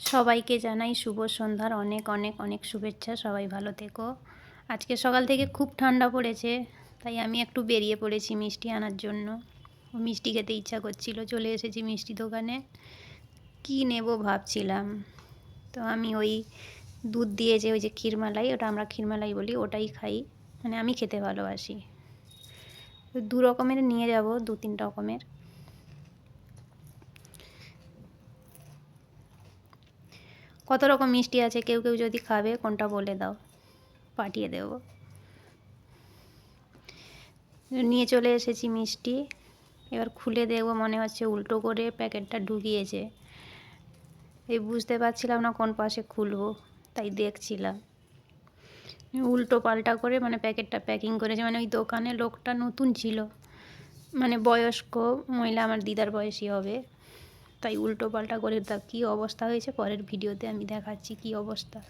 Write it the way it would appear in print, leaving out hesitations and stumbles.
সবাইকে জানাই শুভ সন্ধ্যার অনেক অনেক অনেক শুভেচ্ছা। সবাই ভালো থেকো। আজকে সকাল থেকে খুব ঠান্ডা পড়েছে, তাই আমি একটু বেরিয়ে পড়েছি মিষ্টি আনার জন্য। মিষ্টি খেতে ইচ্ছা করছিল, চলে এসেছি মিষ্টি দোকানে। কি নেব ভাবছিলাম, তো আমি ওই দুধ দিয়ে যে ওই যে ক্ষীরমালাই, ওটা আমরা ক্ষীরমালাই বলি, ওটাই খাই, মানে আমি খেতে ভালোবাসি। দু রকমের নিয়ে যাব, 2-3 রকমের। কত রকম মিষ্টি আছে, কেউ কেউ যদি খাবে কোনটা বলে দাও, পাঠিয়ে দেব। নিয়ে চলে এসেছি মিষ্টি, এবার খুলে দেখব, মনে হচ্ছে উল্টো করে প্যাকেটটা ঢুকিয়েছে। এই বুঝতে পারছিলাম না কোন পাশে খুলবো, তাই দেখছিলাম। উল্টো পাল্টা করে মানে প্যাকেটটা প্যাকিং করেছে, মানে ওই দোকানে লোকটা নতুন ছিল, মানে বয়স্ক মহিলা, আমার দিদার বয়সী হবে, তাই উল্টো পাল্টা করে তা কী অবস্থা হয়েছে পরের ভিডিওতে আমি দেখাচ্ছি কী অবস্থা।